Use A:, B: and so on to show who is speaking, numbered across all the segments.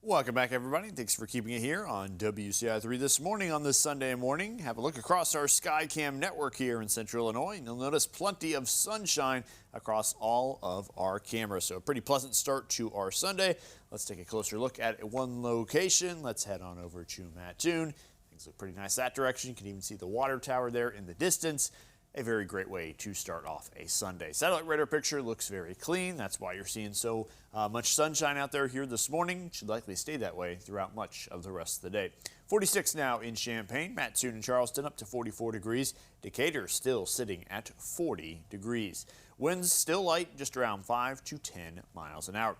A: Welcome back, everybody. Thanks for keeping it here on WCI3 this morning on this Sunday morning. Have a look across our SkyCam network here in Central Illinois, and you'll notice plenty of sunshine across all of our cameras. So a pretty pleasant start to our Sunday. Let's take a closer look at one location. Let's head on over to Mattoon. Things look pretty nice that direction. You can even see the water tower there in the distance. A very great way to start off a Sunday. Satellite radar picture looks very clean. That's why you're seeing so much sunshine out there here this morning. Should likely stay that way throughout much of the rest of the day. 46 now in Champaign, Mattoon and Charleston up to 44 degrees. Decatur still sitting at 40 degrees. Winds still light, just around 5 to 10 miles an hour.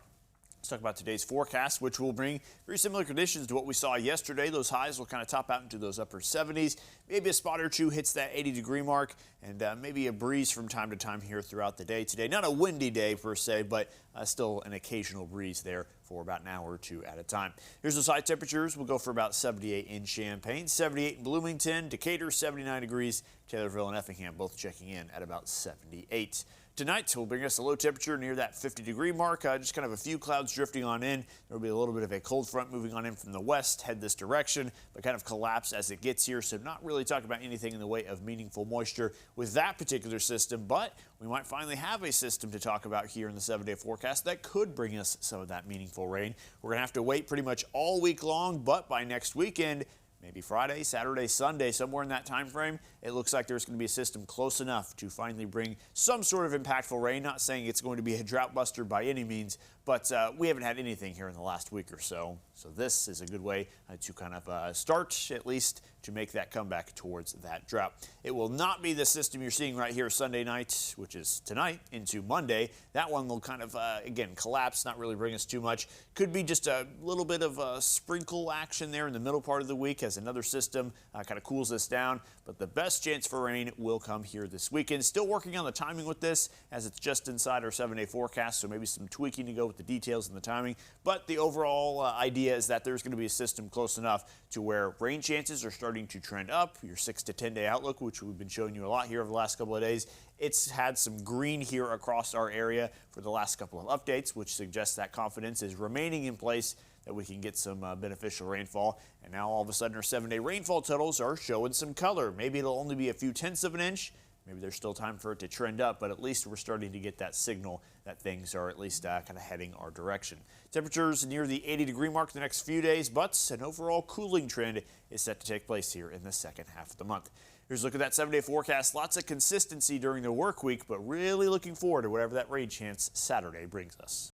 A: Let's talk about today's forecast, which will bring very similar conditions to what we saw yesterday. Those highs will kind of top out into those upper 70s. Maybe a spot or two hits that 80-degree mark, and maybe a breeze from time to time here throughout the day today. Not a windy day per se, but still an occasional breeze there for about an hour or two at a time. Here's those high temperatures. We'll go for about 78 in Champaign, 78 in Bloomington, Decatur 79 degrees, Taylorville and Effingham both checking in at about 78. Tonight will bring us a low temperature near that 50-degree mark. Just kind of a few clouds drifting on in. There will be a little bit of a cold front moving on in from the west, head this direction, but kind of collapse as it gets here. So not really talking about anything in the way of meaningful moisture with that particular system, but we might finally have a system to talk about here in the 7-day forecast that could bring us some of that meaningful rain. We're going to have to wait pretty much all week long, but by next weekend, maybe Friday, Saturday, Sunday, somewhere in that time frame, it looks like there's going to be a system close enough to finally bring some sort of impactful rain. Not saying it's going to be a drought buster by any means, but we haven't had anything here in the last week or so. So this is a good way to kind of start, at least, to make that comeback towards that drought. It will not be the system you're seeing right here Sunday night, which is tonight, into Monday. That one will kind of, again, collapse, not really bring us too much. Could be just a little bit of sprinkle action there in the middle part of the week as another system kind of cools this down. But the best chance for rain will come here this weekend. Still working on the timing with this as it's just inside our 7-day forecast, so maybe some tweaking to go with the details and the timing. But the overall idea is that there's going to be a system close enough to where rain chances are starting to trend up. Your 6 to 10 day outlook, which we've been showing you a lot here over the last couple of days, it's had some green here across our area for the last couple of updates, which suggests that confidence is remaining in place, that we can get some beneficial rainfall. And now all of a sudden our 7-day rainfall totals are showing some color. Maybe it'll only be a few tenths of an inch. Maybe there's still time for it to trend up, but at least we're starting to get that signal that things are at least kind of heading our direction. Temperatures near the 80-degree mark the next few days, but an overall cooling trend is set to take place here in the second half of the month. Here's a look at that 7-day forecast. Lots of consistency during the work week, but really looking forward to whatever that rain chance Saturday brings us.